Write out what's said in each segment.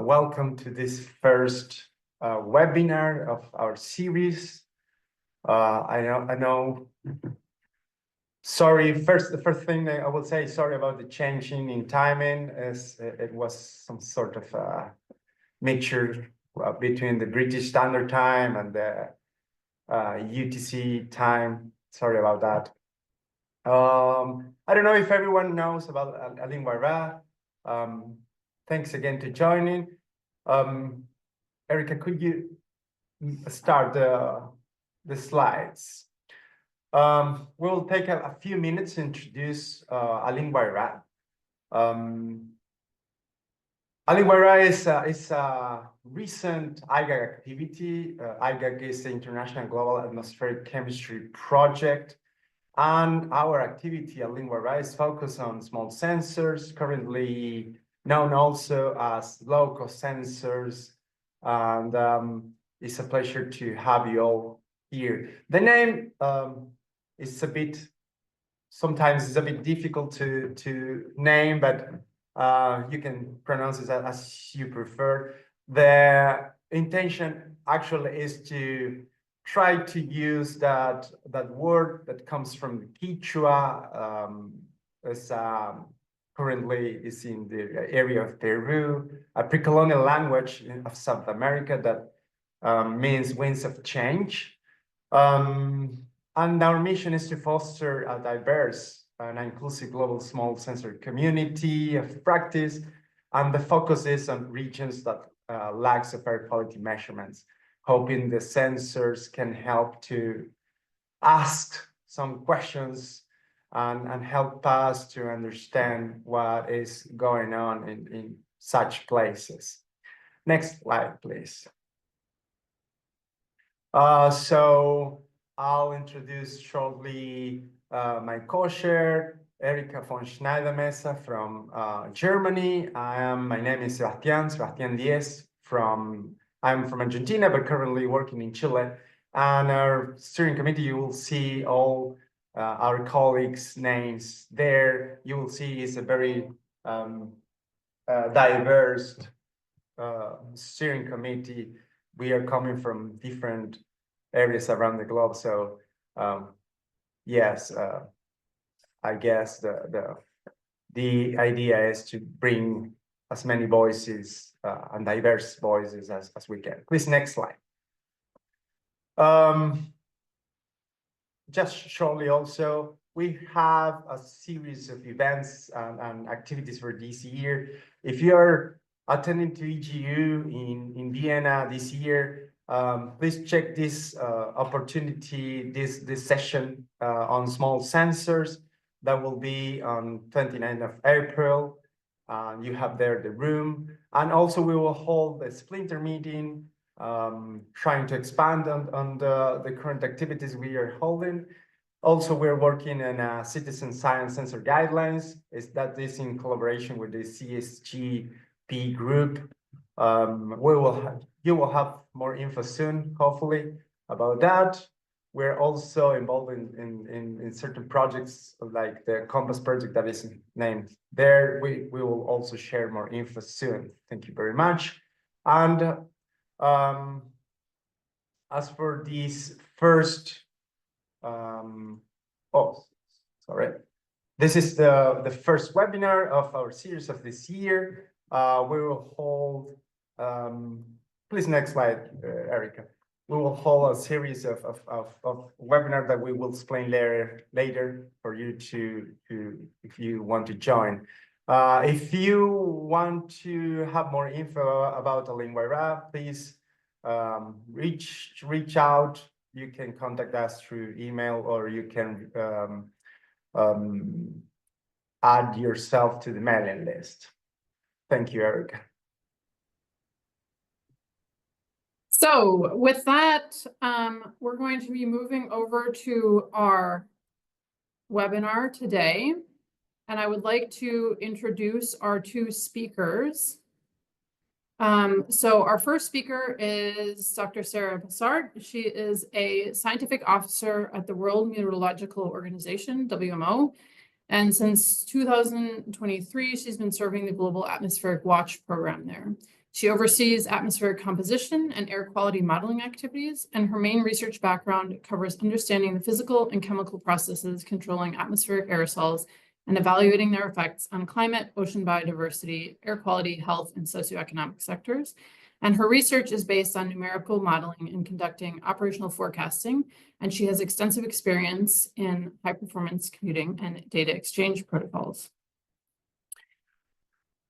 Welcome to this first webinar of our series. I know. Sorry, the first thing I will say, sorry about the changing in timing, as it was some sort of mixture between the British Standard Time and the UTC time. Sorry about that. I don't know if everyone knows about Allin-Wayra. Thanks again to joining. Erica, could you start the slides? We'll take a few minutes to introduce Allin-Wayra. Allin-Wayra is a recent IGAG activity. IGAG is the International Global Atmospheric Chemistry Project. And our activity at Allin-Wayra is focused on small sensors, currently known also as low-cost sensors. And it's a pleasure to have you all here. The name is sometimes it's a bit difficult to name, but you can pronounce it as you prefer. The intention actually is to try to use that word that comes from the Quechua, as currently is in the area of Peru, a pre-colonial language of South America that means winds of change. And our mission is to foster a diverse and inclusive global small sensor community of practice. And the focus is on regions that lacks of air quality measurements, hoping the sensors can help to ask some questions and help us to understand what is going on in such places. Next slide, please. So I'll introduce shortly my co-chair, Erika von Schneidermesser from Germany. My name is Sebastián Diez I'm from Argentina, but currently working in Chile. And our steering committee, you will see all our colleagues' names there. You will see it's a very diverse steering committee. We are coming from different areas around the globe. So yes, I guess the idea is to bring as many voices and diverse voices as we can. Please, next slide. Just shortly also, we have a series of events and activities for this year. If you're attending to EGU in Vienna this year, please check this opportunity, this session on small sensors. That will be on 29th of April. You have there the room. And also we will hold a splinter meeting, trying to expand on the current activities we are holding. Also, we're working on citizen science sensor guidelines. That is in collaboration with the CSGP group. You will have more info soon, hopefully, about that. We're also involved in certain projects like the Compass project that is named there. We will also share more info soon. Thank you very much. And as for this first, this is the first webinar of our series of this year. We will hold, please next slide, Erica. We will hold a series of webinars that we will explain later for you to if you want to join. If you want to have more info about Allin-Wayra, please reach out. You can contact us through email, or you can add yourself to the mailing list. Thank you, Erica. So with that, we're going to be moving over to our webinar today. And I would like to introduce our two speakers. So our first speaker is Dr. Sarah Bassart. She is a scientific officer at the World Meteorological Organization, WMO. And since 2023, she's been serving the Global Atmospheric Watch program there. She oversees atmospheric composition and air quality modeling activities, and her main research background covers understanding the physical and chemical processes controlling atmospheric aerosols and evaluating their effects on climate, ocean biodiversity, air quality, health, and socioeconomic sectors. And her research is based on numerical modeling and conducting operational forecasting, and she has extensive experience in high-performance computing and data exchange protocols.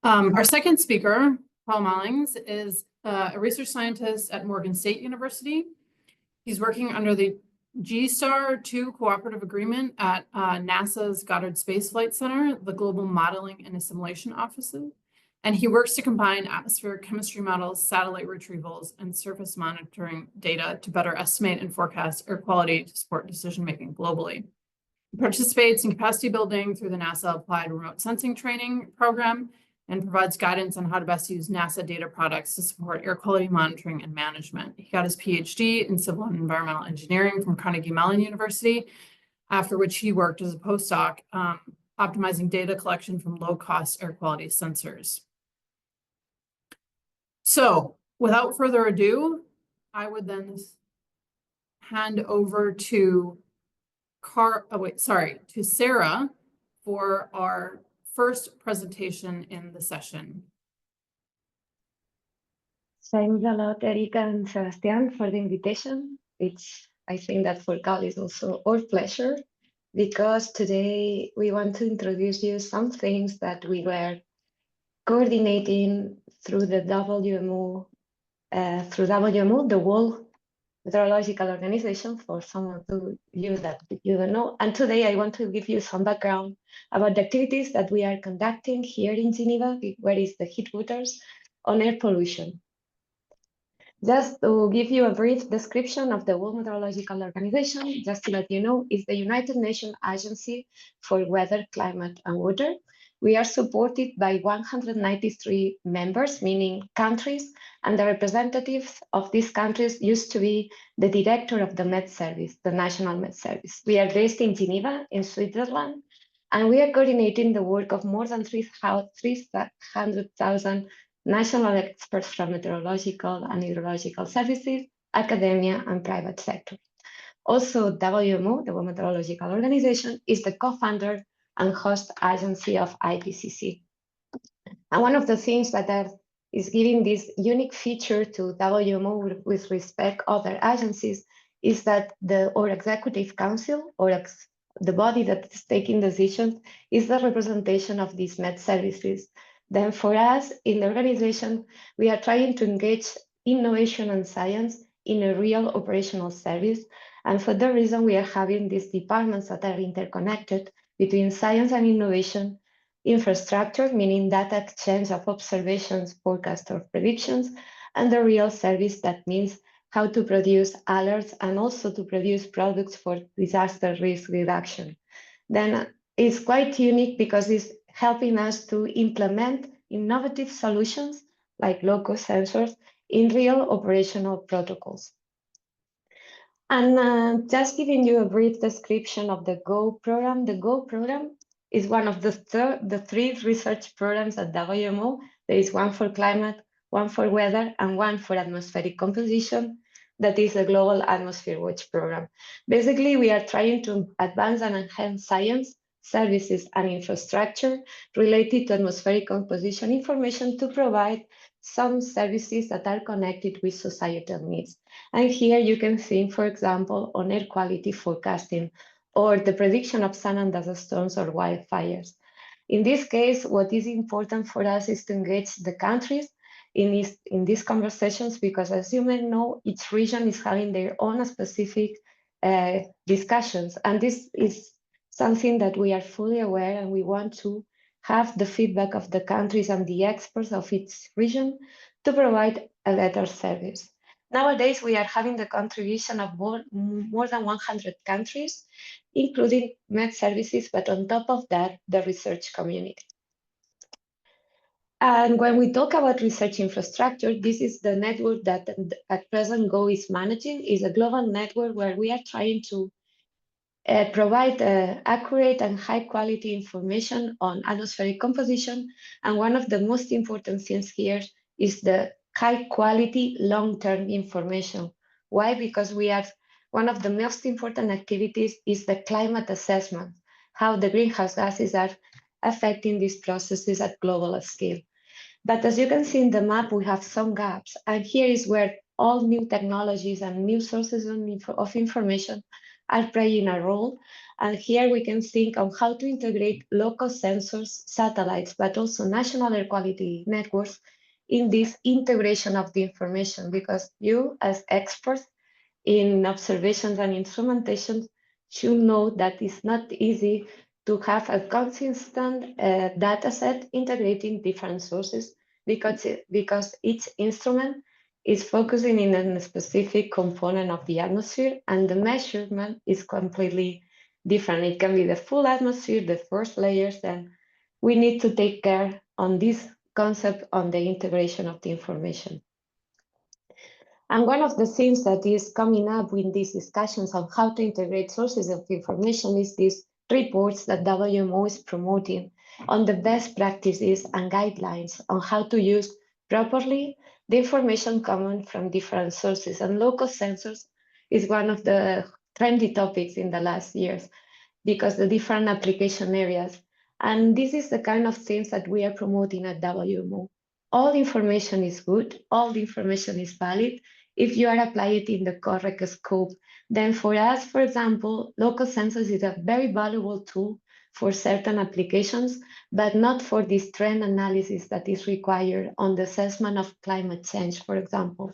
Our second speaker, Paul Mullings, is a research scientist at Morgan State University. He's working under the G-STAR 2 cooperative agreement at NASA's Goddard Space Flight Center, the Global Modeling and Assimilation Offices. And he works to combine atmospheric chemistry models, satellite retrievals, and surface monitoring data to better estimate and forecast air quality to support decision-making globally. He participates in capacity building through the NASA Applied Remote Sensing Training Program and provides guidance on how to best use NASA data products to support air quality monitoring and management. He got his PhD in civil and environmental engineering from Carnegie Mellon University, after which he worked as a postdoc optimizing data collection from low-cost air quality sensors. So without further ado, I would then hand over to Sarah for our first presentation in the session. Thanks a lot, Erika and Sebastian, for the invitation. I think that for Cal is also our pleasure, because today we want to introduce you some things that we were coordinating through the WMO, the World Meteorological Organization, for some of you that you don't know. And today I want to give you some background about the activities that we are conducting here in Geneva, where is the headquarters, on air pollution. Just to give you a brief description of the World Meteorological Organization, just to let you know, is the United Nations Agency for Weather, Climate and Water. We are supported by 193 members, meaning countries, and the representatives of these countries used to be the director of the Met Service, the National Met Service. We are based in Geneva, in Switzerland, and we are coordinating the work of more than 300,000 national experts from meteorological and hydrological services, academia, and private sector. Also, WMO, the World Meteorological Organization, is the co-founder and host agency of IPCC. And one of the things that is giving this unique feature to WMO with respect to other agencies is that our executive council, or the body that is taking decisions, is the representation of these Met services. Then for us in the organization, we are trying to engage innovation and science in a real operational service. And for that reason, we are having these departments that are interconnected between science and innovation, infrastructure, meaning data exchange of observations, forecasts, or predictions, and the real service, that means how to produce alerts and also to produce products for disaster risk reduction. Then it's quite unique because it's helping us to implement innovative solutions like low-cost sensors in real operational protocols. And just giving you a brief description of the GO program. The GO program is one of the three research programs at WMO. There is one for climate, one for weather, and one for atmospheric composition. That is the Global Atmosphere Watch program. Basically, we are trying to advance and enhance science, services, and infrastructure related to atmospheric composition information to provide some services that are connected with societal needs. And here you can think, for example, on air quality forecasting or the prediction of sun and dust storms or wildfires. In this case, what is important for us is to engage the countries in these conversations, because as you may know, each region is having their own specific discussions. And this is something that we are fully aware, and we want to have the feedback of the countries and the experts of each region to provide a better service. Nowadays, we are having the contribution of more than 100 countries, including Met services, but on top of that, the research community. And when we talk about research infrastructure, this is the network that at present GO is managing. Is a global network where we are trying to provide accurate and high quality information on atmospheric composition. And one of the most important things here is the high quality, long-term information. Why? Because one of the most important activities is the climate assessment, how the greenhouse gases are affecting these processes at global scale. But as you can see in the map, we have some gaps. And here is where all new technologies and new sources of information are playing a role. And here we can think on how to integrate local sensors, satellites, but also national air quality networks in this integration of the information, because you as experts in observations and instrumentation should know that it's not easy to have a consistent data set integrating different sources, because each instrument is focusing in a specific component of the atmosphere, and the measurement is completely different. It can be the full atmosphere, the first layers, and we need to take care on this concept on the integration of the information. And one of the things that is coming up in these discussions on how to integrate sources of information is these reports that WMO is promoting on the best practices and guidelines on how to use properly the information coming from different sources. And local sensors is one of the trendy topics in the last years, because the different application areas. And this is the kind of things that we are promoting at WMO. All information is good, all the information is valid if you are applying it in the correct scope. Then for us, for example, local sensors is a very valuable tool for certain applications, but not for this trend analysis that is required on the assessment of climate change, for example.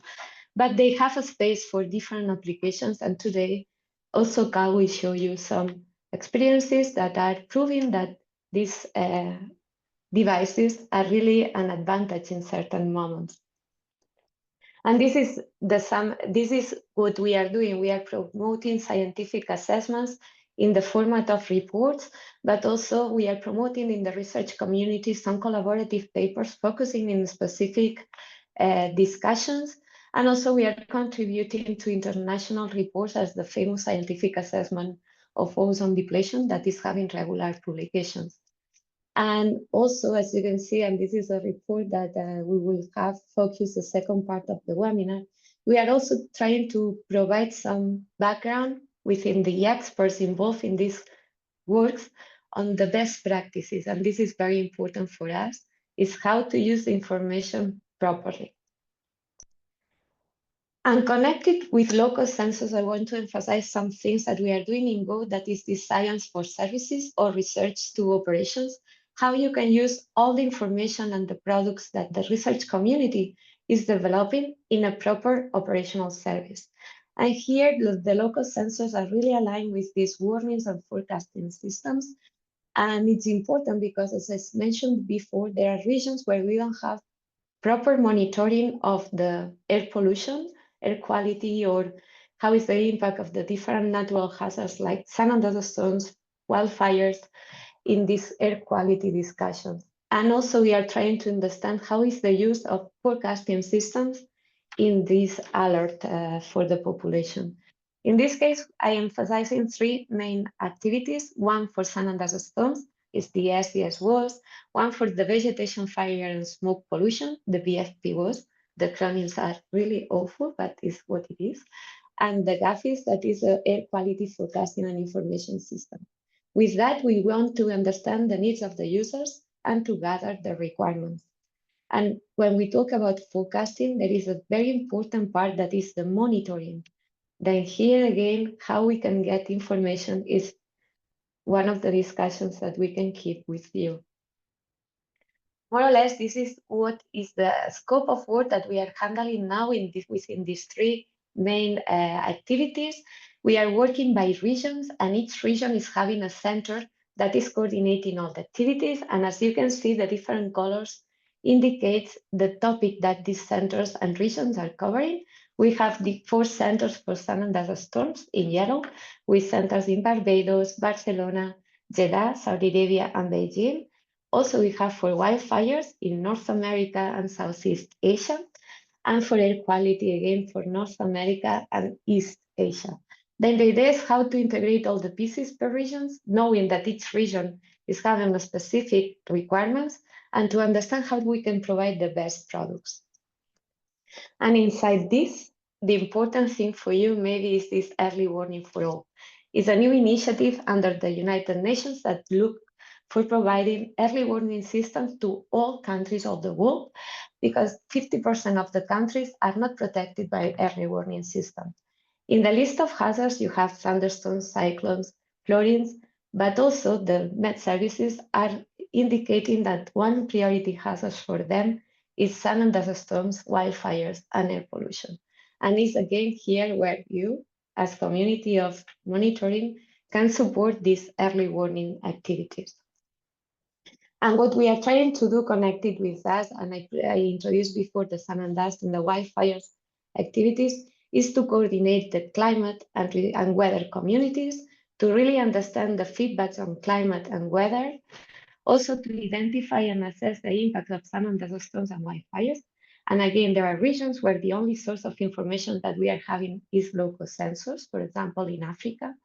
But they have a space for different applications, and today also Cal will show you some experiences that are proving that these devices are really an advantage in certain moments. And this is what we are doing. We are promoting scientific assessments in the format of reports, but also we are promoting in the research community some collaborative papers focusing in specific discussions. And also we are contributing to international reports as the famous scientific assessment of ozone depletion that is having regular publications. And also, as you can see, and this is a report that we will have focused the second part of the webinar, we are also trying to provide some background within the experts involved in these works on the best practices. And this is very important for us, is how to use the information properly. And connected with local sensors, I want to emphasize some things that we are doing in GO, that is the science for services or research to operations, how you can use all the information and the products that the research community is developing in a proper operational service. And here, the local sensors are really aligned with these warnings and forecasting systems. And it's important because, as I mentioned before, there are regions where we don't have proper monitoring of the air pollution, air quality, or how is the impact of the different natural hazards like sun and dust storms, wildfires in these air quality discussions. And also we are trying to understand how is the use of forecasting systems in this alert for the population. In this case, I am emphasizing three main activities. One for sun and dust storms is the SDS WAS, one for the vegetation fire and smoke pollution, the VFP WAS. The acronyms are really awful, but it's what it is. And the GAFIS, that is the air quality forecasting and information system. With that, we want to understand the needs of the users and to gather the requirements. And when we talk about forecasting, there is a very important part that is the monitoring. Then here again, how we can get information is one of the discussions that we can keep with you. More or less, this is what is the scope of work that we are handling now within these three main activities. We are working by regions, and each region is having a center that is coordinating all the activities. And as you can see, the different colors indicates the topic that these centers and regions are covering. We have the 4 centers for sun and dust storms in yellow, with centers in Barbados, Barcelona, Jeddah, Saudi Arabia, and Beijing. Also, we have for wildfires in North America and Southeast Asia, and for air quality, again, for North America and East Asia. Then the idea is how to integrate all the pieces per regions, knowing that each region is having a specific requirements, and to understand how we can provide the best products. And inside this, the important thing for you maybe is this early warning for all. It's a new initiative under the United Nations that look for providing early warning systems to all countries of the world, because 50% of the countries are not protected by early warning systems. In the list of hazards, you have thunderstorms, cyclones, floods, but also the Met services are indicating that one priority hazard for them is sun and dust storms, wildfires, and air pollution. And it's again here where you, as community of monitoring, can support these early warning activities. And what we are trying to do connected with that, and I introduced before the sun and dust and the wildfires activities, is to coordinate the climate and weather communities to really understand the feedbacks on climate and weather, also to identify and assess the impact of sun and dust storms and wildfires. And again, there are regions where the only source of information that we are having is local sensors, for example, in Africa.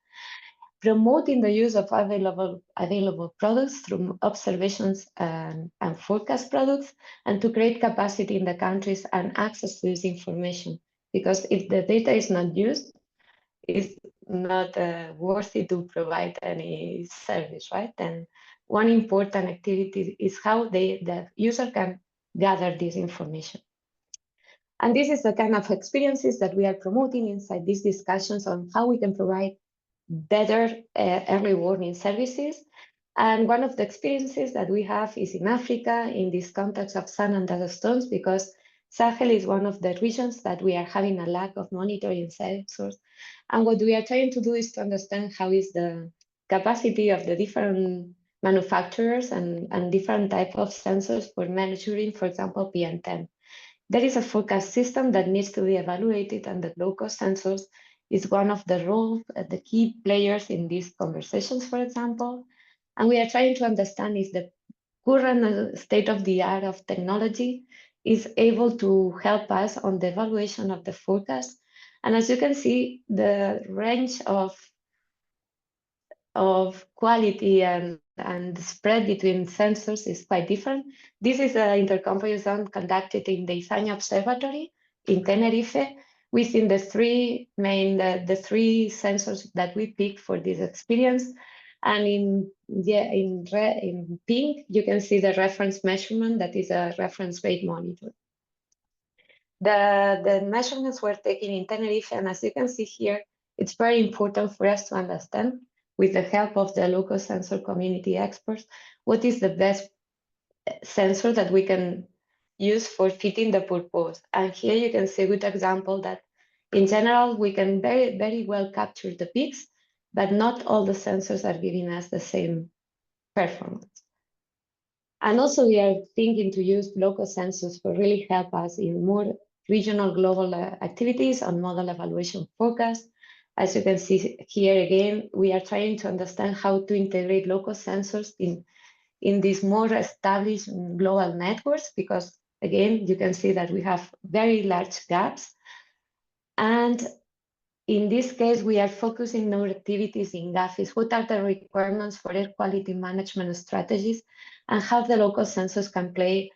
Promoting the use of available products through observations and forecast products, and to create capacity in the countries and access to this information. Because if the data is not used, it's not worthy to provide any service, right? And one important activity is how the user can gather this information. And this is the kind of experiences that we are promoting inside these discussions on how we can provide better early warning services. And one of the experiences that we have is in Africa, in this context of sun and dust storms, because Sahel is one of the regions that we are having a lack of monitoring sensors. And what we are trying to do is to understand how is the capacity of the different manufacturers and different type of sensors for measuring, for example, PM10. There is a forecast system that needs to be evaluated, and the local sensors is one of the roles, the key players in these conversations, for example. And we are trying to understand if the current state of the art of technology is able to help us on the evaluation of the forecast. And as you can see, the range of quality and the spread between sensors is quite different. This is an intercomparison conducted in the Izaña Observatory in Tenerife, within the three main, the three sensors that we picked for this experience. And in pink, you can see the reference measurement, that is a reference rate monitor. The measurements were taken in Tenerife, and as you can see here, it's very important for us to understand, with the help of the local sensor community experts, what is the best sensor that we can use for fitting the purpose. And here you can see a good example that in general, we can very, very well capture the peaks, but not all the sensors are giving us the same performance. And also we are thinking to use local sensors for really help us in more regional global activities on model evaluation forecast. As you can see here again, we are trying to understand how to integrate local sensors in these more established global networks, because again, you can see that we have very large gaps. And in this case, we are focusing our activities in GAFIs. What are the requirements for air quality management strategies, and how the local sensors can play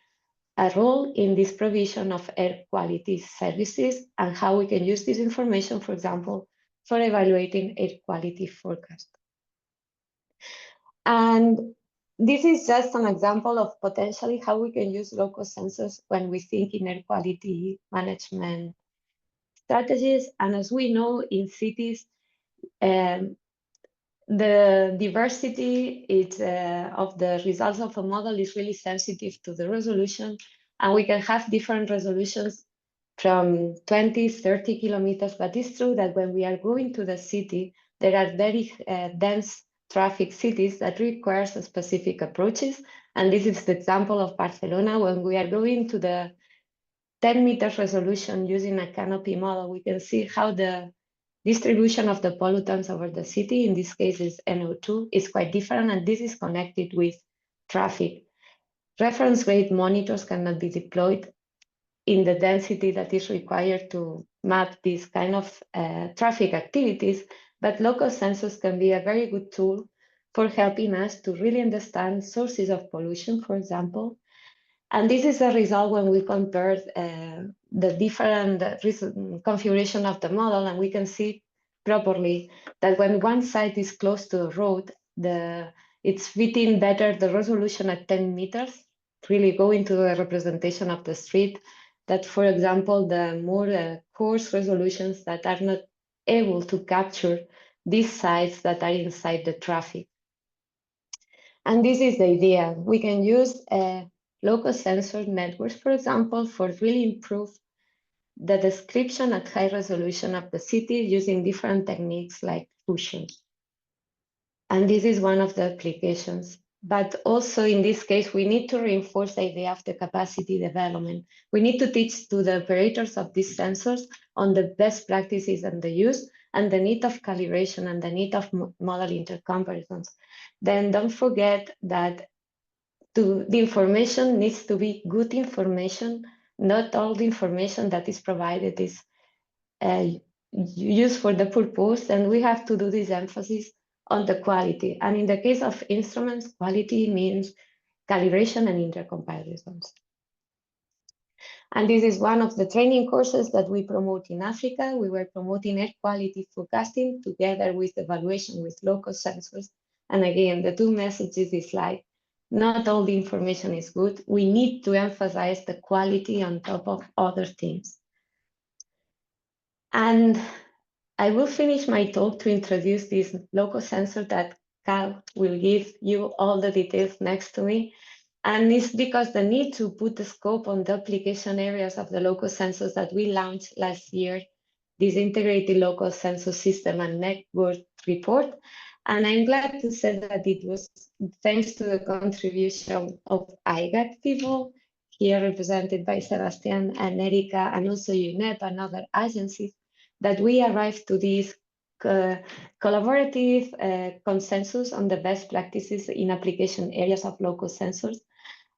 a role in this provision of air quality services, and how we can use this information, for example, for evaluating air quality forecast. And this is just an example of potentially how we can use local sensors when we think in air quality management strategies. And as we know, in cities, the diversity of the results of a model is really sensitive to the resolution, and we can have different resolutions from 20, 30 kilometers, but it's true that when we are going to the city, there are very dense traffic cities that requires specific approaches. And this is the example of Barcelona. When we are going to the 10 meters resolution using a canopy model, we can see how the distribution of the pollutants over the city, in this case is NO2, is quite different, and this is connected with traffic. Reference rate monitors cannot be deployed in the density that is required to map these kind of traffic activities, but local sensors can be a very good tool for helping us to really understand sources of pollution, for example, And this is the result when we compare the different configuration of the model, and we can see properly that when one site is close to the road, it's fitting better the resolution at 10 meters, really go into the representation of the street, that, for example, the more coarse resolutions that are not able to capture these sites that are inside the traffic. And this is the idea. We can use local sensor networks, for example, for really improve the description at high resolution of the city using different techniques like fusion. And this is one of the applications. But also in this case, we need to reinforce the idea of the capacity development. We need to teach to the operators of these sensors on the best practices and the use and the need of calibration and the need of model intercomparisons. Then don't forget that the information needs to be good information. Not all the information that is provided is used for the purpose, and we have to do this emphasis on the quality. And in the case of instruments, quality means calibration and intercomparisons. And this is one of the training courses that we promote in Africa. We were promoting air quality forecasting together with evaluation with local sensors. And again, the two messages is like, not all the information is good. We need to emphasize the quality on top of other things. And I will finish my talk to introduce this local sensor that Cal will give you all the details next to me. And it's because the need to put the scope on the application areas of the local sensors that we launched last year, this integrated local sensor system and network report. And I'm glad to say that it was thanks to the contribution of IGAC people, here represented by Sebastian and Erika, and also UNEP and other agencies, that we arrived to this collaborative consensus on the best practices in application areas of local sensors.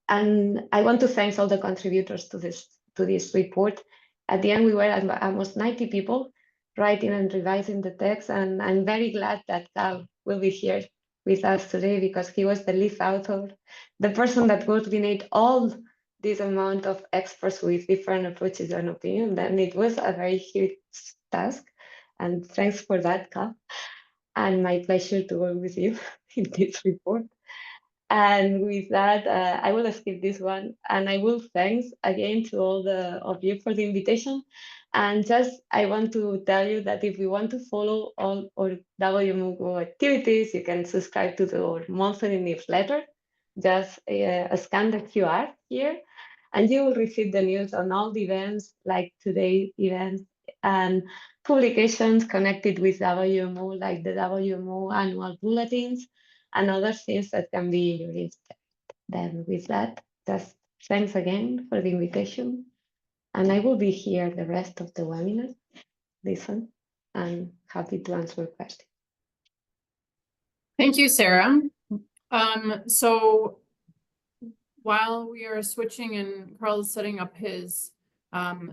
And I want to thank all the contributors to this report. At the end, we were almost 90 people writing and revising the text, and I'm very glad that Cal will be here with us today because he was the lead author, the person that coordinated all this amount of experts with different approaches and opinions. And it was a very huge task. And thanks for that, Cal. And my pleasure to work with you in this report. And with that, I will skip this one, and I will thanks again to all of you for the invitation. And just I want to tell you that if you want to follow all our WMO activities, you can subscribe to our monthly newsletter. Just scan the QR here, and you will receive the news on all the events, like today's events, and publications connected with WMO, like the WMO annual bulletins, and other things that can be your interest. Then with that, just thanks again for the invitation. And I will be here the rest of the webinar, listen, and happy to answer questions. Thank you, Sarah. So while we are switching and Carl is setting up his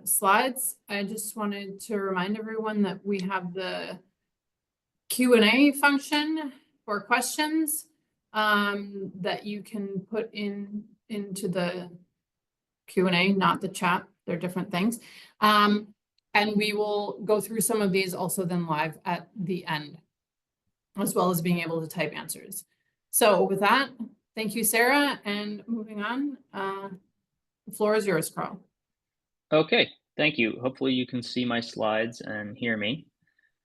slides, I just wanted to remind everyone that we have the Q&A function for questions that you can put into the Q&A, not the chat. They're different things. And we will go through some of these also then live at the end, as well as being able to type answers. So with that, thank you, Sarah. And moving on, the floor is yours, Carl. Okay, thank you. Hopefully you can see my slides and hear me.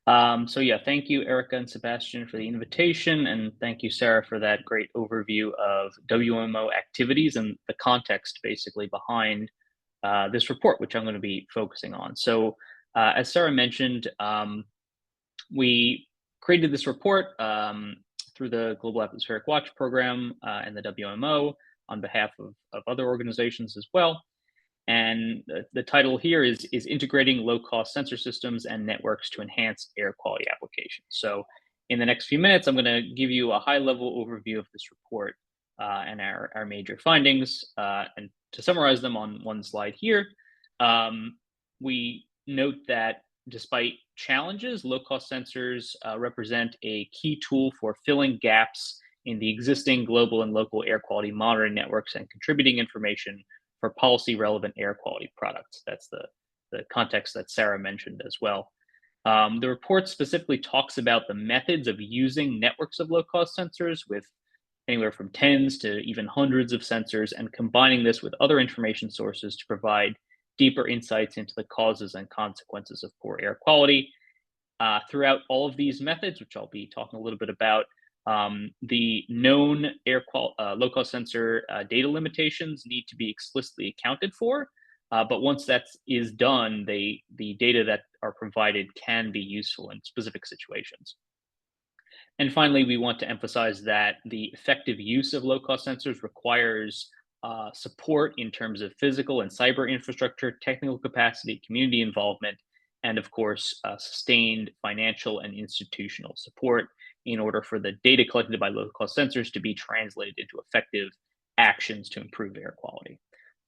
So yeah, thank you, Erika and Sebastian, for the invitation, and thank you, Sarah, for that great overview of WMO activities and the context basically behind this report, which I'm going to be focusing on. So as Sarah mentioned, we created this report through the Global Atmospheric Watch Program and the WMO on behalf of other organizations as well. And the title here is Integrating Low-Cost Sensor Systems and Networks to Enhance Air Quality Applications. So in the next few minutes, I'm going to give you a high-level overview of this report and our major findings. And to summarize them on one slide here, we note that despite challenges, low-cost sensors represent a key tool for filling gaps in the existing global and local air quality monitoring networks and contributing information for policy relevant air quality products. That's the context that Sarah mentioned as well. The report specifically talks about the methods of using networks of low-cost sensors with anywhere from tens to even hundreds of sensors, and combining this with other information sources to provide deeper insights into the causes and consequences of poor air quality. Throughout all of these methods, which I'll be talking a little bit about, the known low-cost sensor data limitations need to be explicitly accounted for. But once that is done, the data that are provided can be useful in specific situations. And finally, we want to emphasize that the effective use of low-cost sensors requires support in terms of physical and cyber infrastructure, technical capacity, community involvement, and of course, sustained financial and institutional support in order for the data collected by low-cost sensors to be translated into effective actions to improve air quality.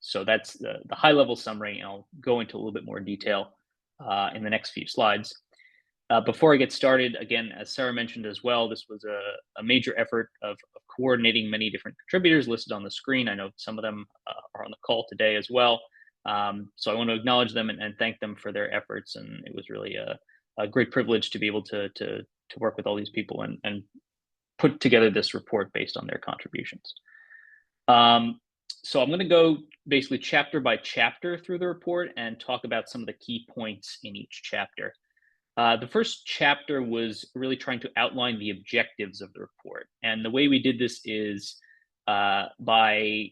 So that's the high-level summary, and I'll go into a little bit more detail in the next few slides. Before I get started, again, as Sarah mentioned as well, this was a major effort of coordinating many different contributors listed on the screen. I know some of them are on the call today as well. So I want to acknowledge them and thank them for their efforts. And it was really a great privilege to be able to work with all these people and put together this report based on their contributions. So I'm going to go basically chapter by chapter through the report and talk about some of the key points in each chapter. The first chapter was really trying to outline the objectives of the report. And the way we did this is by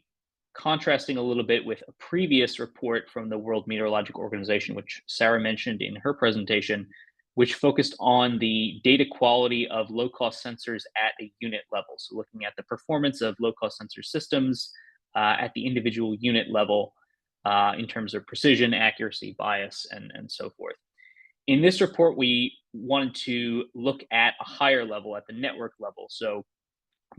contrasting a little bit with a previous report from the World Meteorological Organization, which Sarah mentioned in her presentation, which focused on the data quality of low-cost sensors at a unit level. So looking at the performance of low-cost sensor systems at the individual unit level in terms of precision, accuracy, bias, and so forth. In this report, we wanted to look at a higher level, at the network level. So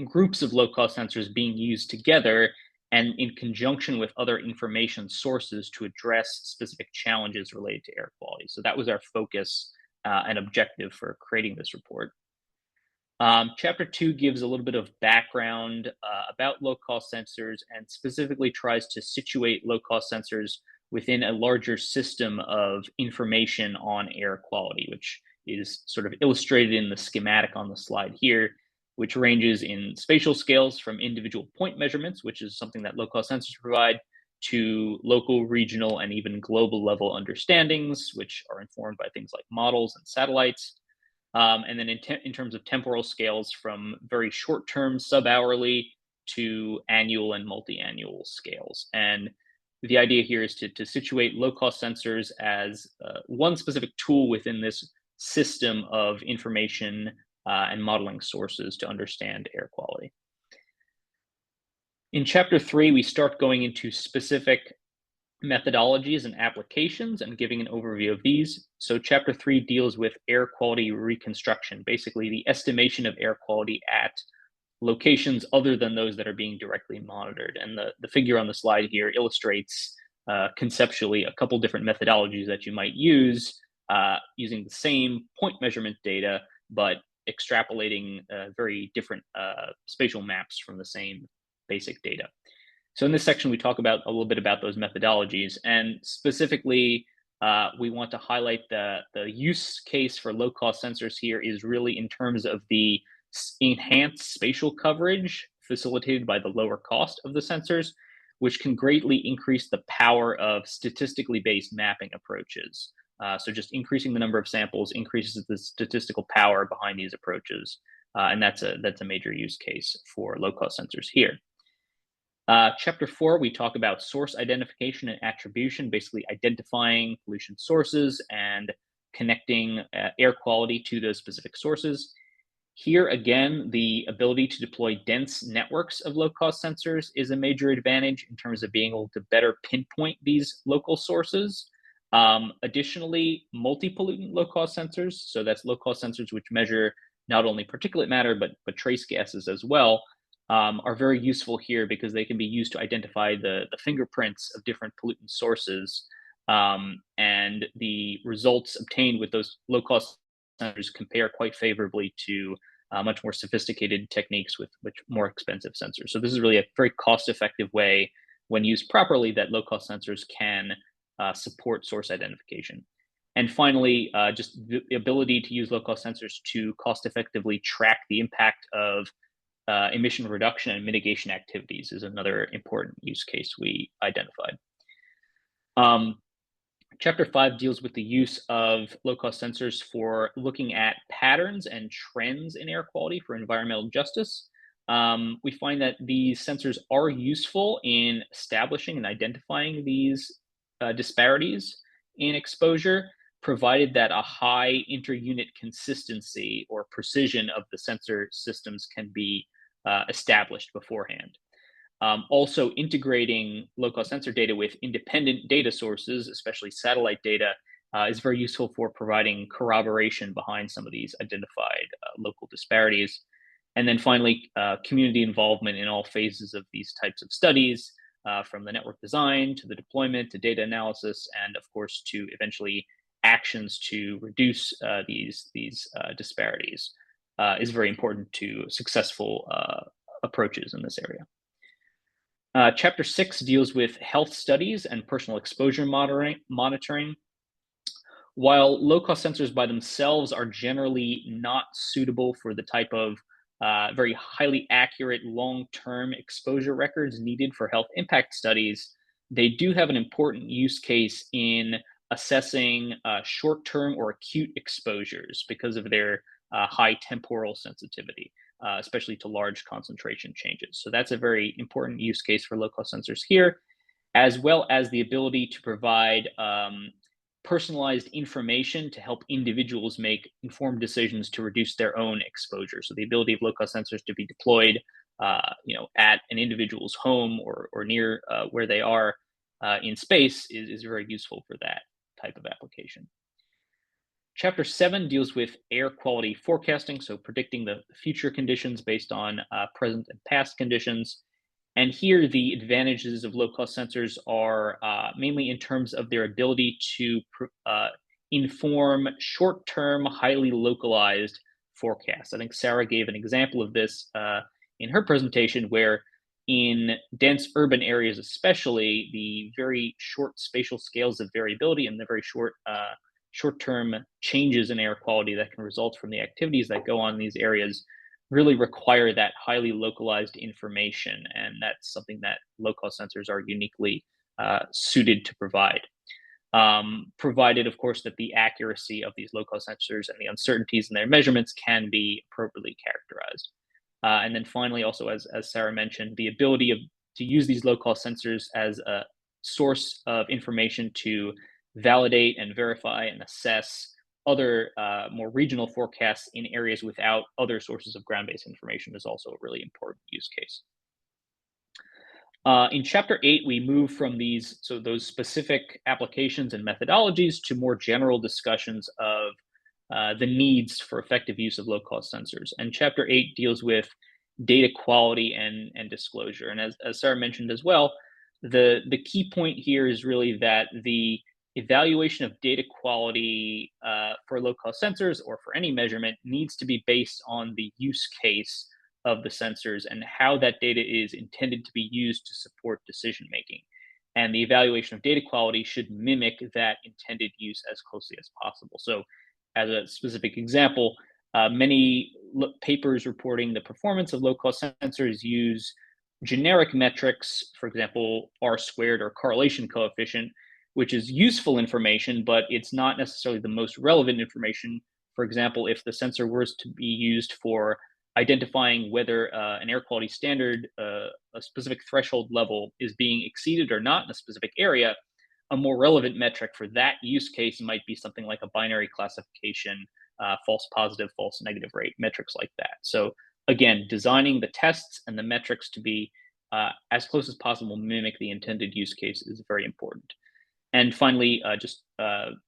groups of low-cost sensors being used together and in conjunction with other information sources to address specific challenges related to air quality. So that was our focus and objective for creating this report. Chapter 2 gives a little bit of background about low-cost sensors and specifically tries to situate low-cost sensors within a larger system of information on air quality, which is sort of illustrated in the schematic on the slide here, which ranges in spatial scales from individual point measurements, which is something that low-cost sensors provide, to local, regional, and even global level understandings, which are informed by things like models and satellites. And then in terms of temporal scales, from very short-term sub-hourly to annual and multi-annual scales. And the idea here is to situate low-cost sensors as one specific tool within this system of information and modeling sources to understand air quality. In chapter 3, we start going into specific methodologies and applications and giving an overview of these. So chapter 3 deals with air quality reconstruction, basically the estimation of air quality at locations other than those that are being directly monitored. And the figure on the slide here illustrates conceptually a couple different methodologies that you might use using the same point measurement data, but extrapolating very different spatial maps from the same basic data. So in this section, we talk about a little bit about those methodologies, and specifically, we want to highlight the use case for low-cost sensors here is really in terms of the enhanced spatial coverage facilitated by the lower cost of the sensors, which can greatly increase the power of statistically based mapping approaches. So just increasing the number of samples increases the statistical power behind these approaches, and that's a major use case for low-cost sensors here. Chapter 4, we talk about source identification and attribution, basically identifying pollution sources and connecting air quality to those specific sources. Here again, the ability to deploy dense networks of low-cost sensors is a major advantage in terms of being able to better pinpoint these local sources. Additionally, multi-pollutant low-cost sensors, so that's low-cost sensors which measure not only particulate matter, but trace gases as well, are very useful here because they can be used to identify the fingerprints of different pollutant sources. And the results obtained with those low-cost sensors compare quite favorably to much more sophisticated techniques with more expensive sensors. So this is really a very cost-effective way when used properly, that low-cost sensors can support source identification. And finally, just the ability to use low-cost sensors to cost-effectively track the impact of emission reduction and mitigation activities is another important use case we identified. Chapter 5 deals with the use of low-cost sensors for looking at patterns and trends in air quality for environmental justice. We find that these sensors are useful in establishing and identifying these disparities in exposure, provided that a high inter-unit consistency or precision of the sensor systems can be established beforehand. Also, integrating low-cost sensor data with independent data sources, especially satellite data, is very useful for providing corroboration behind some of these identified local disparities. And then finally, community involvement in all phases of these types of studies, from the network design to the deployment to data analysis, and of course to eventually actions to reduce these disparities, is very important to successful approaches in this area. Chapter 6 deals with health studies and personal exposure monitoring. While low-cost sensors by themselves are generally not suitable for the type of very highly accurate long-term exposure records needed for health impact studies, they do have an important use case in assessing short-term or acute exposures because of their high temporal sensitivity, especially to large concentration changes. So that's a very important use case for low-cost sensors here, as well as the ability to provide personalized information to help individuals make informed decisions to reduce their own exposure. So the ability of low-cost sensors to be deployed at an individual's home or near where they are in space is very useful for that type of application. Chapter 7 deals with air quality forecasting, so predicting the future conditions based on present and past conditions. And here, the advantages of low-cost sensors are mainly in terms of their ability to inform short-term, highly localized forecasts. I think Sarah gave an example of this in her presentation, where in dense urban areas especially, the very short spatial scales of variability and the very short-term changes in air quality that can result from the activities that go on in these areas really require that highly localized information, and that's something that low-cost sensors are uniquely suited to provide. Provided, of course, that the accuracy of these low-cost sensors and the uncertainties in their measurements can be appropriately characterized. And then finally, also, as Sarah mentioned, the ability to use these low-cost sensors as a source of information to validate and verify and assess other more regional forecasts in areas without other sources of ground-based information is also a really important use case. In Chapter 8, we move from those specific applications and methodologies to more general discussions of the needs for effective use of low-cost sensors. And Chapter 8 deals with data quality and disclosure. And as Sarah mentioned as well, the key point here is really that the evaluation of data quality for low-cost sensors or for any measurement needs to be based on the use case of the sensors and how that data is intended to be used to support decision making. And the evaluation of data quality should mimic that intended use as closely as possible. So as a specific example, many papers reporting the performance of low-cost sensors use generic metrics, for example, R-squared or correlation coefficient, which is useful information, but it's not necessarily the most relevant information. For example, if the sensor were to be used for identifying whether an air quality standard, a specific threshold level, is being exceeded or not in a specific area, a more relevant metric for that use case might be something like a binary classification, false positive, false negative rate, metrics like that. So again, designing the tests and the metrics to be as close as possible mimic the intended use case is very important. And finally, just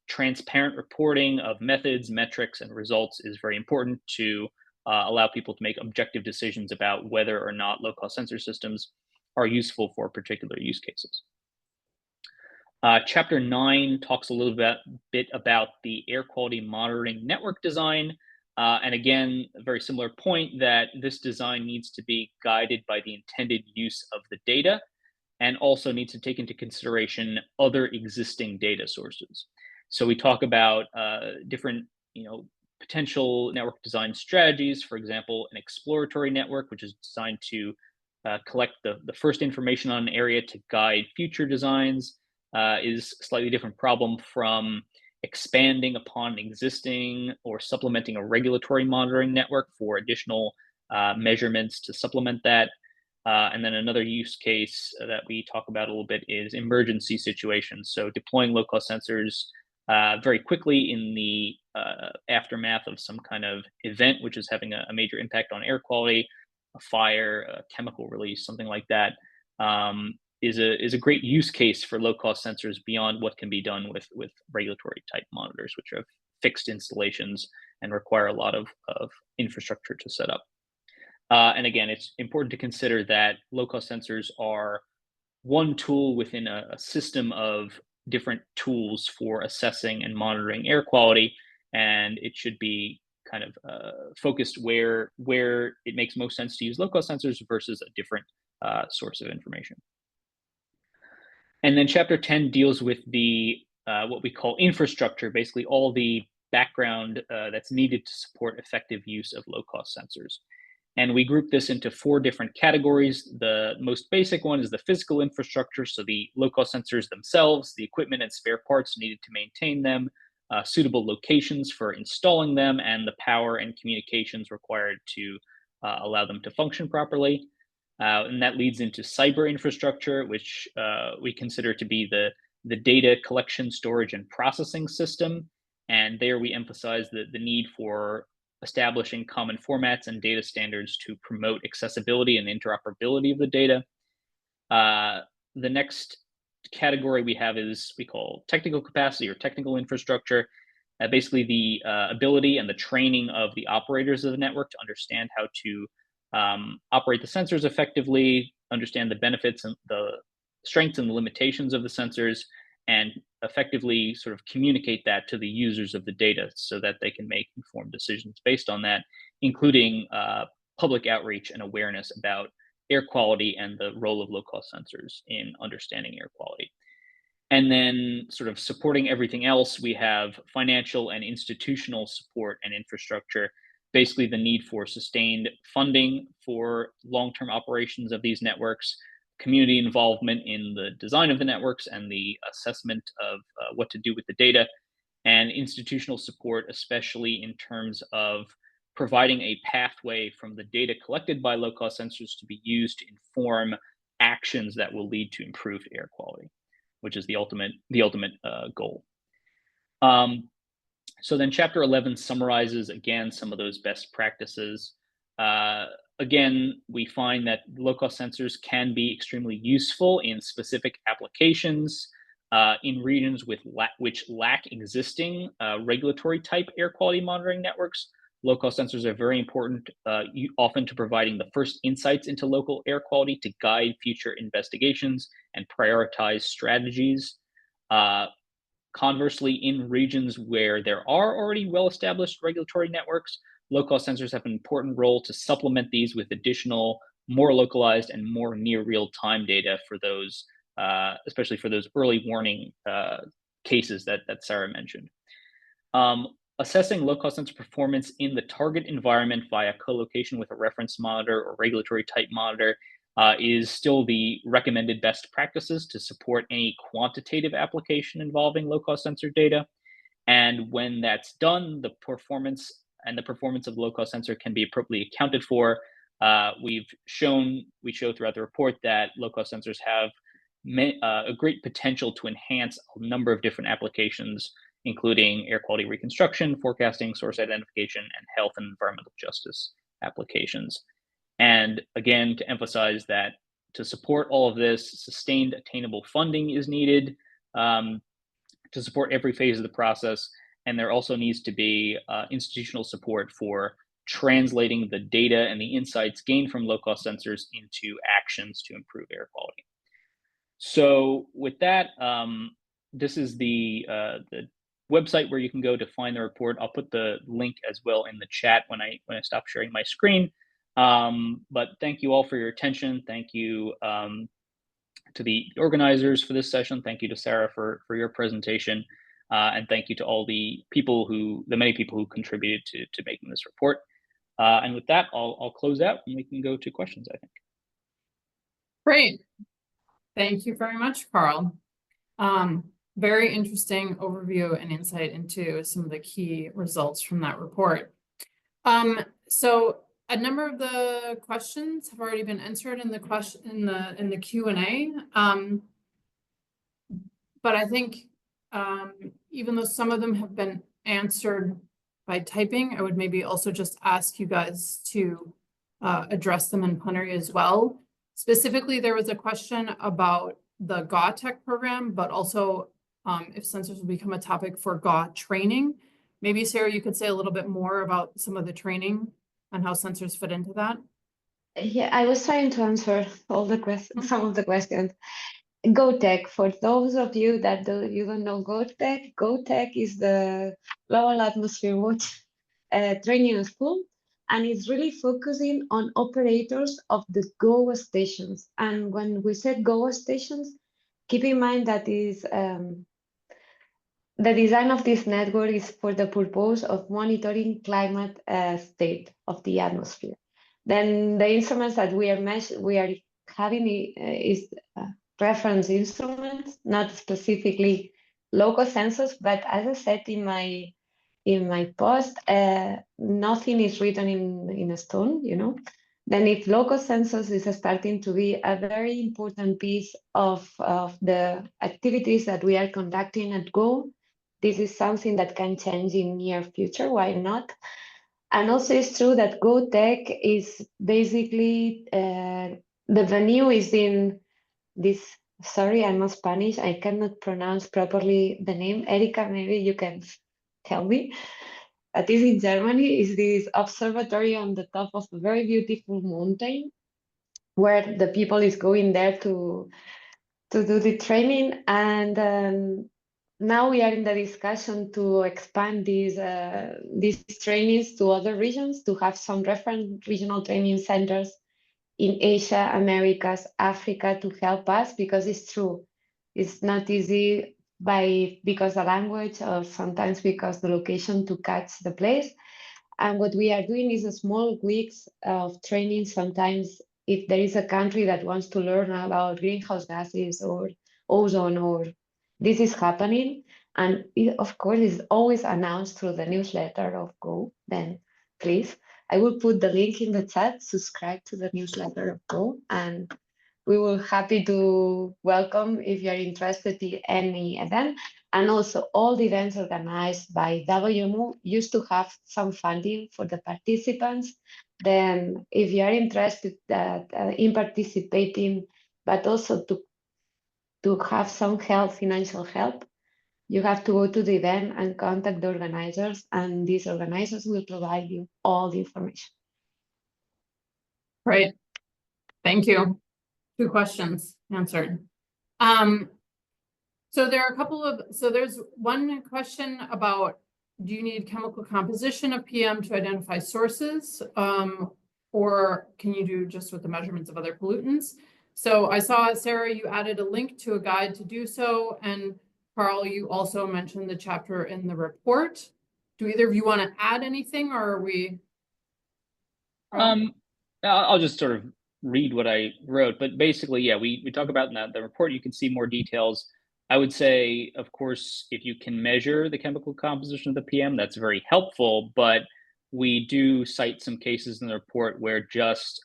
transparent reporting of methods, metrics, and results is very important to allow people to make objective decisions about whether or not low-cost sensor systems are useful for particular use cases. Chapter 9 talks a little bit about the air quality monitoring network design. And again, a very similar point that this design needs to be guided by the intended use of the data. and also needs to take into consideration other existing data sources. So we talk about different, potential network design strategies. For example, an exploratory network, which is designed to collect the first information on an area to guide future designs, is a slightly different problem from expanding upon existing or supplementing a regulatory monitoring network for additional measurements to supplement that. And then another use case that we talk about a little bit is emergency situations. So deploying low-cost sensors very quickly in the aftermath of some kind of event, which is having a major impact on air quality, a fire, a chemical release, something like that, is a great use case for low-cost sensors beyond what can be done with regulatory type monitors, which are fixed installations and require a lot of infrastructure to set up. And again, it's important to consider that low-cost sensors are one tool within a system of different tools for assessing and monitoring air quality, and it should be kind of focused where it makes most sense to use low-cost sensors versus a different source of information. And then Chapter 10 deals with the what we call infrastructure, basically all the background that's needed to support effective use of low-cost sensors. And we group this into 4 different categories. The most basic one is the physical infrastructure, so the low-cost sensors themselves, the equipment and spare parts needed to maintain them, suitable locations for installing them, and the power and communications required to allow them to function properly. And that leads into cyber infrastructure, which we consider to be the data collection, storage, and processing system. And there we emphasize the need for establishing common formats and data standards to promote accessibility and interoperability of the data. The next category we have we call technical capacity or technical infrastructure. Basically the ability and the training of the operators of the network to understand how to operate the sensors effectively, understand the benefits and the strengths and the limitations of the sensors, and effectively sort of communicate that to the users of the data so that they can make informed decisions based on that, including public outreach and awareness about air quality and the role of low-cost sensors in understanding air quality. And then sort of supporting everything else, we have financial and institutional support and infrastructure, basically the need for sustained funding for long-term operations of these networks, community involvement in the design of the networks and the assessment of what to do with the data, and institutional support, especially in terms of providing a pathway from the data collected by low-cost sensors to be used to inform actions that will lead to improved air quality, which is the ultimate goal. So then Chapter 11 summarizes, again, some of those best practices. Again, we find that low-cost sensors can be extremely useful in specific applications in regions which lack existing regulatory type air quality monitoring networks. Low-cost sensors are very important, often to providing the first insights into local air quality to guide future investigations and prioritize strategies. Conversely, in regions where there are already well-established regulatory networks, low-cost sensors have an important role to supplement these with additional, more localized and more near real-time data for those, especially for those early warning cases that Sarah mentioned. Assessing low-cost sensor performance in the target environment via co-location with a reference monitor or regulatory type monitor is still the recommended best practices to support any quantitative application involving low-cost sensor data. And when that's done, the performance of low-cost sensor can be appropriately accounted for. We show throughout the report that low-cost sensors have a great potential to enhance a number of different applications, including air quality reconstruction, forecasting, source identification, and health and environmental justice applications. And again, to emphasize that to support all of this, sustained attainable funding is needed to support every phase of the process. And there also needs to be institutional support for translating the data and the insights gained from low-cost sensors into actions to improve air quality. So with that, this is the website where you can go to find the report. I'll put the link as well in the chat when I stop sharing my screen. But thank you all for your attention. Thank you to to the organizers for this session. Thank you to Sarah for your presentation. And thank you to all the many people who contributed to making this report. And with that, I'll close out and we can go to questions, I think. Great. Thank you very much, Carl. Very interesting overview and insight into some of the key results from that report. So a number of the questions have already been answered in the Q&A. But I think even though some of them have been answered by typing, I would maybe also just ask you guys to address them in plenary as well. Specifically, there was a question about the GAW-Tech program, but also if sensors will become a topic for GAW training. Maybe, Sarah, you could say a little bit more about some of the training and how sensors fit into that. Yeah, I was trying to answer all the questions, some of the questions. GAW-Tech, for those of you that don't know GAW-Tech is the Global Atmosphere Watch training school, and it's really focusing on operators of the GAW stations. And when we said GAW stations, keep in mind that is the design of this network is for the purpose of monitoring climate state of the atmosphere. Then the instruments that we are having is reference instruments, not specifically local sensors, but as I said in my post, nothing is written in stone, you know. Then if local sensors is starting to be a very important piece of the activities that we are conducting at GO, this is something that can change in near future, why not? And also it's true that GAW-Tech is basically, the venue is in this, sorry, I'm Spanish, I cannot pronounce properly the name. Erika, maybe you can help me. It is in Germany, is this observatory on the top of a very beautiful mountain where the people is going there to do the training. And now we are in the discussion to expand these trainings to other regions, to have some reference regional training centers in Asia, Americas, Africa to help us, because it's true, it's not easy because the language or sometimes because the location to catch the place. And what we are doing is a small weeks of training. Sometimes if there is a country that wants to learn about greenhouse gases or ozone, or this is happening, and it, of course, is always announced through the newsletter of GO, then please, I will put the link in the chat, subscribe to the newsletter of GO, and we will happy to welcome if you're interested in any event. And also all the events organized by WMO used to have some funding for the participants. Then if you are interested in participating, but also to have some help, financial help, you have to go to the event and contact the organizers, and these organizers will provide you all the information. Great, thank you. 2 questions answered. So there are a couple of, so there's one question about, do you need chemical composition of PM to identify sources? Or can you do just with the measurements of other pollutants? So I saw, Sarah, you added a link to a guide to do so. And Carl, you also mentioned the chapter in the report. Do either of you want to add anything, or are we? I'll just sort of read what I wrote, but basically, yeah, we talk about in the report, you can see more details. I would say, of course, if you can measure the chemical composition of the PM, that's very helpful, but we do cite some cases in the report where just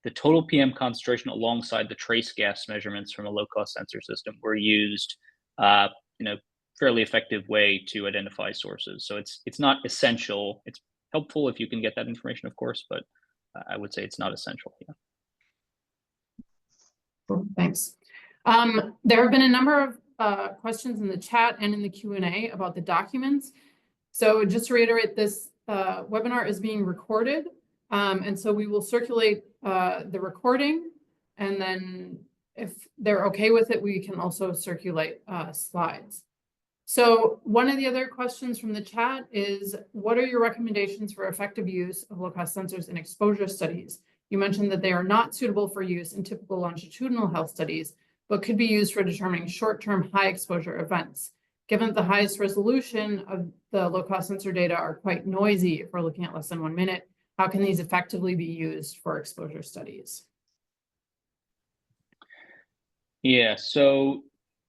the total PM concentration alongside the trace gas measurements from a low-cost sensor system were used in a fairly effective way to identify sources. So it's not essential. It's helpful if you can get that information, of course, but I would say it's not essential. Yeah. Cool, thanks. There have been a number of questions in the chat and in the Q&A about the documents. So just to reiterate, this webinar is being recorded. And so we will circulate the recording, and then if they're okay with it, we can also circulate slides. So one of the other questions from the chat is, what are your recommendations for effective use of low-cost sensors in exposure studies? You mentioned that they are not suitable for use in typical longitudinal health studies, but could be used for determining short-term high exposure events. Given that the highest resolution of the low-cost sensor data are quite noisy, if we're looking at less than 1 minute, how can these effectively be used for exposure studies? Yeah, so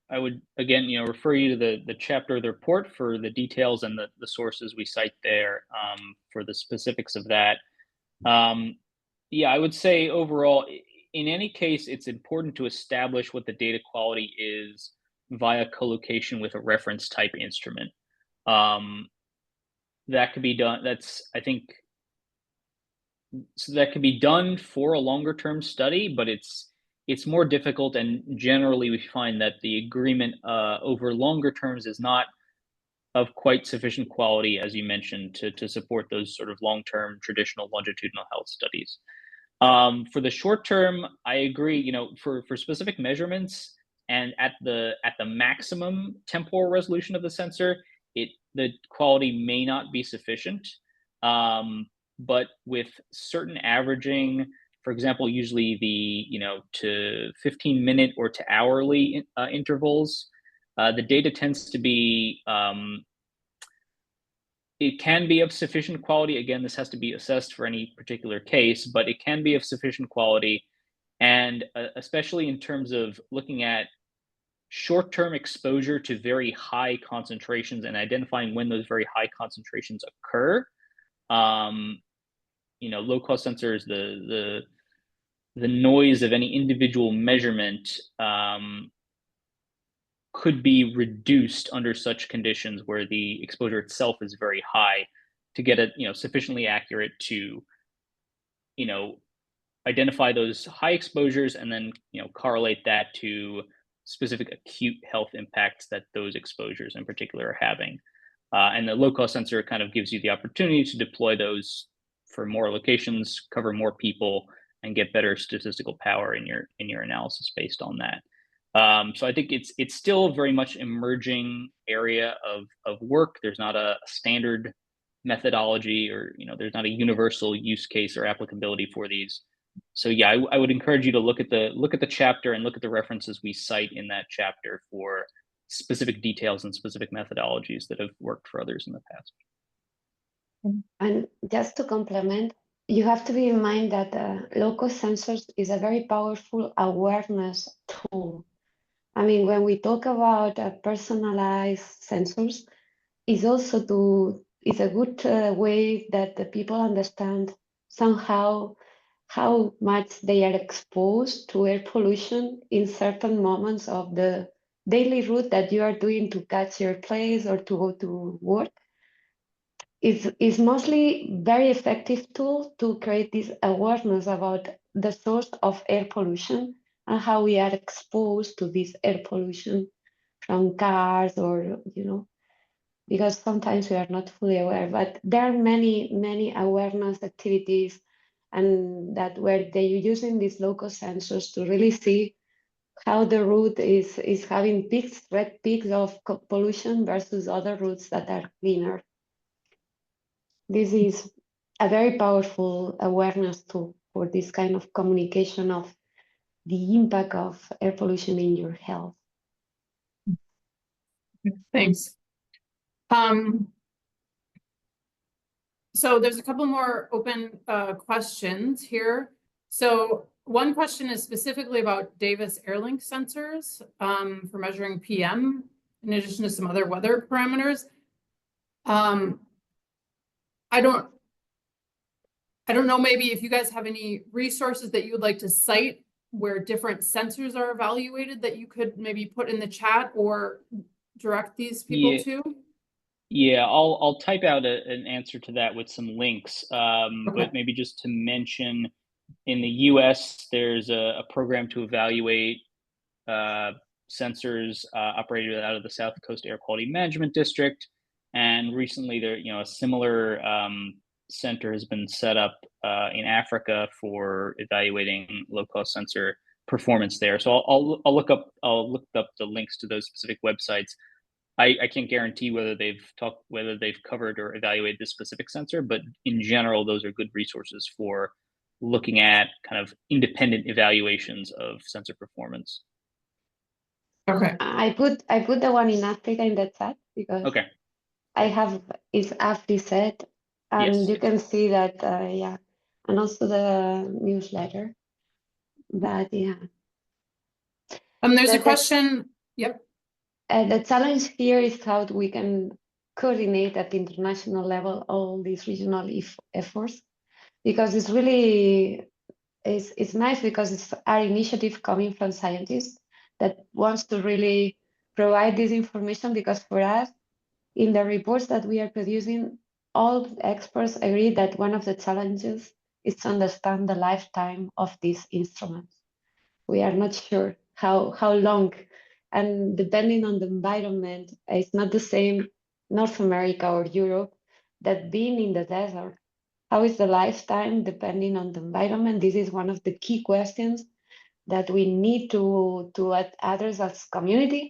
I would, again, refer you to the chapter of the report for the details and the sources we cite there for the specifics of that. Yeah, I would say overall, in any case, it's important to establish what the data quality is via collocation with a reference type instrument. That could be done. I think, so that could be done for a longer term study, but it's more difficult, and generally we find that the agreement over longer terms is not of quite sufficient quality, as you mentioned, to support those sort of long-term traditional longitudinal health studies. For the short term, I agree. For specific measurements and at the maximum temporal resolution of the sensor, the quality may not be sufficient. But with certain averaging, for example, usually the to 15-minute or to hourly intervals, the data tends to be it can be of sufficient quality. Again, this has to be assessed for any particular case, but it can be of sufficient quality, and especially in terms of looking at short-term exposure to very high concentrations and identifying when those very high concentrations occur. Low-cost sensors, the noise of any individual measurement could be reduced under such conditions where the exposure itself is very high to get it sufficiently accurate to identify those high exposures and then correlate that to specific acute health impacts that those exposures in particular are having. And the low-cost sensor kind of gives you the opportunity to deploy those for more locations, cover more people, and get better statistical power in your analysis based on that. So I think it's still very much emerging area of work. There's not a standard methodology, or there's not a universal use case or applicability for these. So yeah, I would encourage you to look at the chapter and look at the references we cite in that chapter for specific details and specific methodologies that have worked for others in the past. And just to complement, you have to be in mind that low-cost sensors is a very powerful awareness tool. I mean, when we talk about personalized sensors, it's a good way that the people understand somehow how much they are exposed to air pollution in certain moments of the daily route that you are doing to catch your place or to go to work. Is mostly very effective tool to create this awareness about the source of air pollution and how we are exposed to this air pollution from cars, or because sometimes we are not fully aware. But there are many awareness activities, and that where they're using these low-cost sensors to really see how the route is having red peaks of pollution versus other routes that are cleaner. This is a very powerful awareness tool for this kind of communication of the impact of air pollution in your health. Thanks. So there's a couple more open questions here. So one question is specifically about Davis Airlink sensors for measuring PM, in addition to some other weather parameters. I don't know, maybe if you guys have any resources that you would like to cite where different sensors are evaluated that you could maybe put in the chat or direct these people to. Yeah, I'll type out an answer to that with some links. Okay. But maybe just to mention, in the US, there's a program to evaluate sensors operated out of the South Coast Air Quality Management District. And recently there, a similar center has been set up in Africa for evaluating low-cost sensor performance there. So I'll look up the links to those specific websites. I can't guarantee whether they've covered or evaluated this specific sensor, but in general, those are good resources for looking at kind of independent evaluations of sensor performance. Okay. I put the one in Africa in the chat because Okay. I have it's aptly said, and Yes, you yes. can see that yeah, and also the newsletter. But yeah, There's a the question. Yep. the challenge here is how we can coordinate at the international level all these regional efforts, because it's really it's nice because it's our initiative coming from scientists that wants to really provide this information, because for us, in the reports that we are producing, all experts agree that one of the challenges is to understand the lifetime of these instruments. We are not sure how long, and depending on the environment, it's not the same North America or Europe that being in the desert. How is the lifetime depending on the environment? This is one of the key questions that we need to address as community.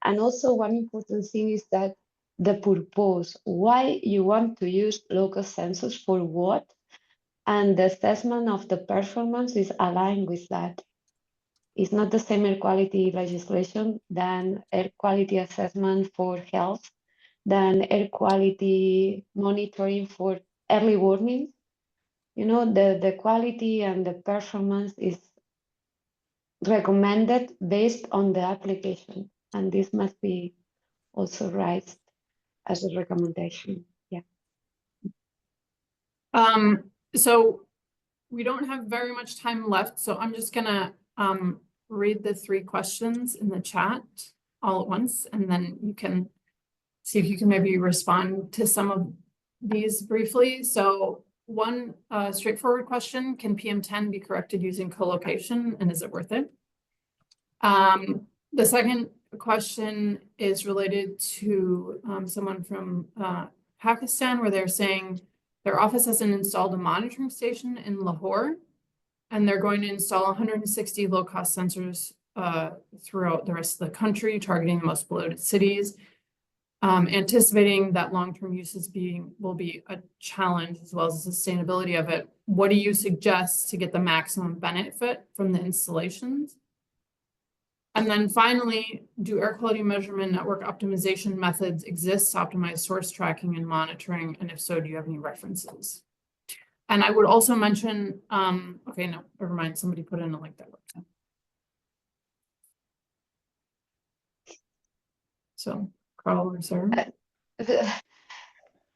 And also one important thing is that the purpose, why you want to use local sensors for what, and the assessment of the performance is aligned with that. It's not the same air quality legislation than air quality assessment for health, than air quality monitoring for early warning. You know, the quality and the performance is recommended based on the application, and this must be also raised as a recommendation. Yeah. So we don't have very much time left, so I'm just gonna read the 3 questions in the chat all at once, and then you can see if you can maybe respond to some of these briefly. So one straightforward question: can PM10 be corrected using collocation, and is it worth it? The second question is related to someone from Pakistan, where they're saying their office hasn't installed a monitoring station in Lahore, and they're going to install 160 low-cost sensors throughout the rest of the country, targeting the most polluted cities, anticipating that long-term uses will be a challenge, as well as the sustainability of it. What do you suggest to get the maximum benefit from the installations? And then finally, do air quality measurement network optimization methods exist to optimize source tracking and monitoring? And if so, do you have any references? And I would also mention, okay, no, never mind. Somebody put in a link that works. So, Carl or Sarah? The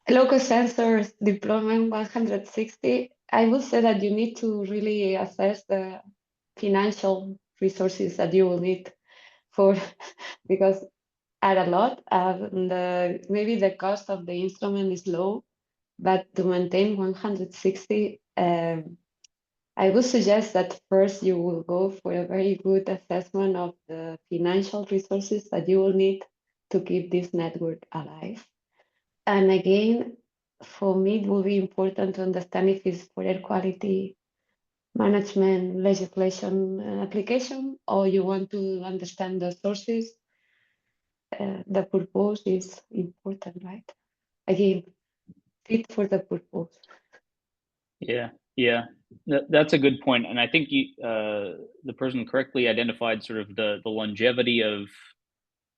local sensors deployment 160, I would say that you need to really assess the financial resources that you will need for, because are a lot, and maybe the cost of the instrument is low, but to maintain 160, I would suggest that first you will go for a very good assessment of the financial resources that you will need to keep this network alive. And again, for me, it will be important to understand if it's for air quality management legislation application, or you want to understand the sources. The purpose is important, right? Again, fit for the purpose. Yeah, that's a good point, and I think the person correctly identified sort of the longevity of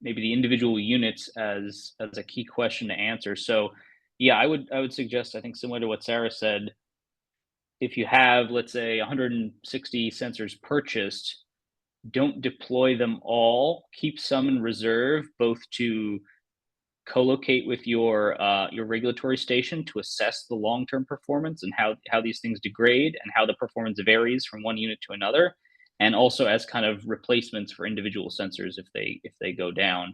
maybe the individual units as a key question to answer. So, yeah, I would suggest, I think similar to what Sarah said, if you have, let's say, 160 sensors purchased, don't deploy them all. Keep some in reserve, both to co-locate with your regulatory station to assess the long-term performance and how these things degrade and how the performance varies from one unit to another, and also as kind of replacements for individual sensors if they go down.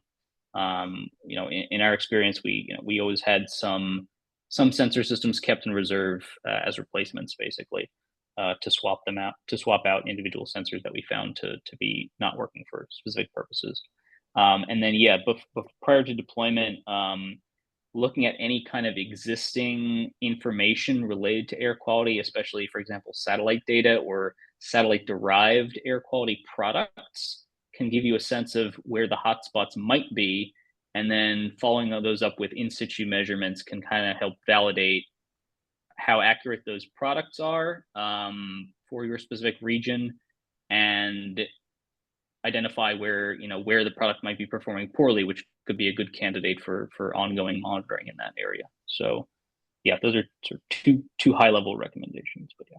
You know, in our experience, we always had some sensor systems kept in reserve as replacements, basically, to swap out individual sensors that we found to be not working for specific purposes. And then, yeah, prior to deployment, looking at any kind of existing information related to air quality, especially, for example, satellite data or satellite-derived air quality products, can give you a sense of where the hotspots might be, and then following those up with in situ measurements can kind of help validate how accurate those products are for your specific region, and identify where where the product might be performing poorly, which could be a good candidate for ongoing monitoring in that area. So yeah, those are sort of two high level recommendations, but yeah.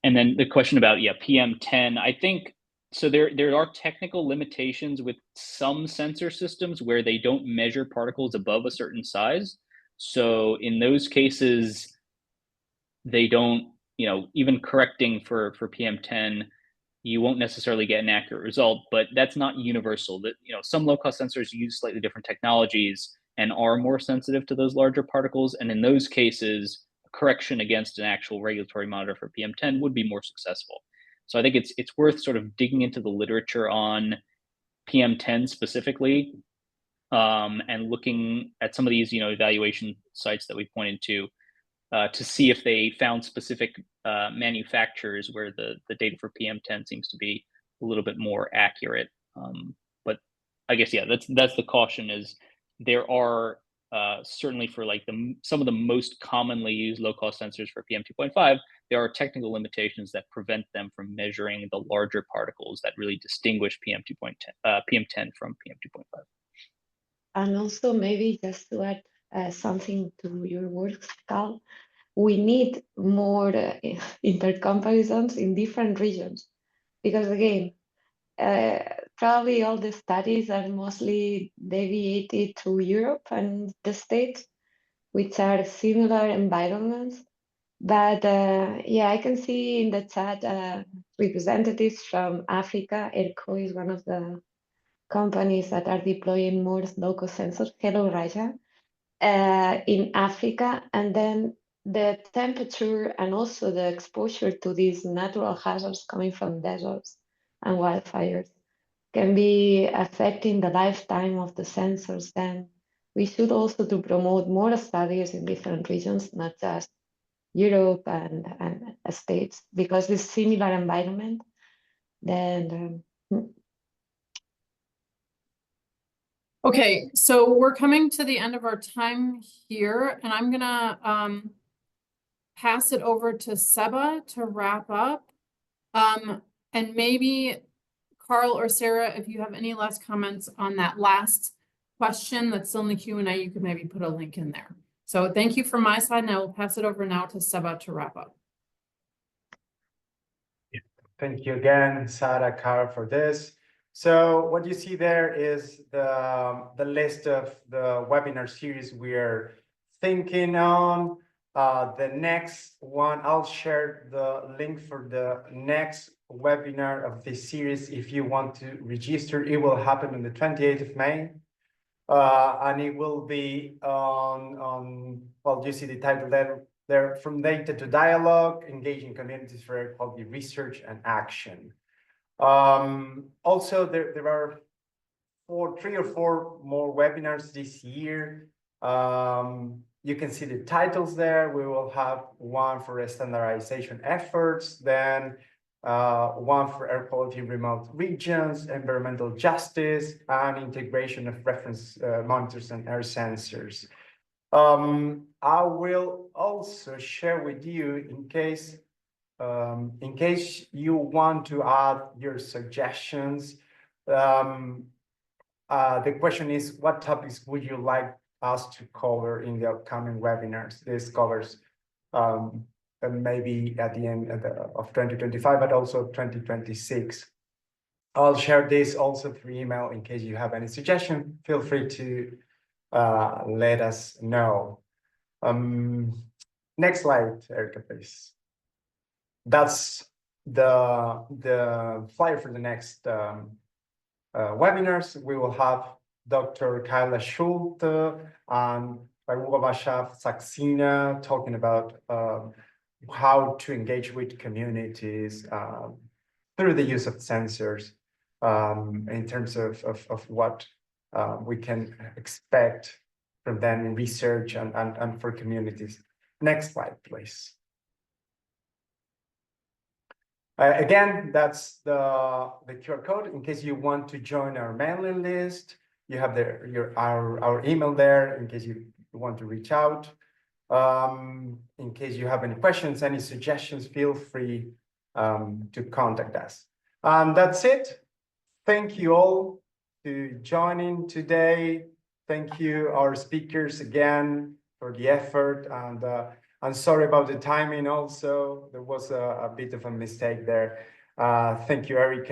And then the question about PM10, I think so there are technical limitations with some sensor systems where they don't measure particles above a certain size. So in those cases, they don't, even correcting for PM10, you won't necessarily get an accurate result, but that's not universal. That some low-cost sensors use slightly different technologies and are more sensitive to those larger particles, and in those cases, a correction against an actual regulatory monitor for PM10 would be more successful. So I think it's worth sort of digging into the literature on PM10 specifically, and looking at some of these evaluation sites that we pointed to see if they found specific manufacturers where the data for PM10 seems to be a little bit more accurate. But I guess, yeah, that's the caution, is there are certainly for like some of the most commonly used low-cost sensors for PM2.5, there are technical limitations that prevent them from measuring the larger particles that really distinguish PM10 from PM2.5. And also maybe just to add something to your work, Carl, we need more intercomparisons in different regions, because again, probably all the studies are mostly deviated to Europe and the States, which are similar environments. But yeah, I can see in the chat representatives from Africa. ERCO is one of the companies that are deploying more low-cost sensors. Hello, Raja. In Africa, and then the temperature and also the exposure to these natural hazards coming from deserts and wildfires can be affecting the lifetime of the sensors. Then we should also to promote more studies in different regions, not just Europe and States, because this similar environment. Then Okay, so we're coming to the end of our time here, and I'm gonna pass it over to Seba to wrap up. And maybe Carl or Sarah, if you have any last comments on that last question that's still in the Q&A, you could maybe put a link in there. So thank you from my side, and I will pass it over now to Seba to wrap up. Thank you again, Sarah, Carl, for this. So what you see there is the list of the webinar series we are thinking on. The next one, I'll share the link for the next webinar of this series. If you want to register, it will happen on the 28th of May. And it will be on well, you see the title there, From Data to Dialogue, Engaging Communities for Air Quality Research and Action. Also, there are 3 or 4 more webinars this year. You can see the titles there. We will have one for standardization efforts, then one for air quality in remote regions, environmental justice, and integration of reference monitors and air sensors. I will also share with you in case you want to add your suggestions. The question is, what topics would you like us to cover in the upcoming webinars? This covers maybe at the end of 2025, but also 2026. I'll share this also through email in case you have any suggestion. Feel free to let us know. Next slide, Erica, please. That's the flyer for the next webinars. We will have Dr. Kyla Schulte and Raghubashaf Saxena talking about how to engage with communities through the use of sensors in terms of what we can expect from them in research and for communities. Next slide, please. Again, that's the QR code in case you want to join our mailing list. You have our email there in case you want to reach out. In case you have any questions, any suggestions, feel free to contact us. And that's it. Thank you all to joining today. Thank you, our speakers, again for the effort. And I'm sorry about the timing also. There was a bit of a mistake there. Thank you, Erica.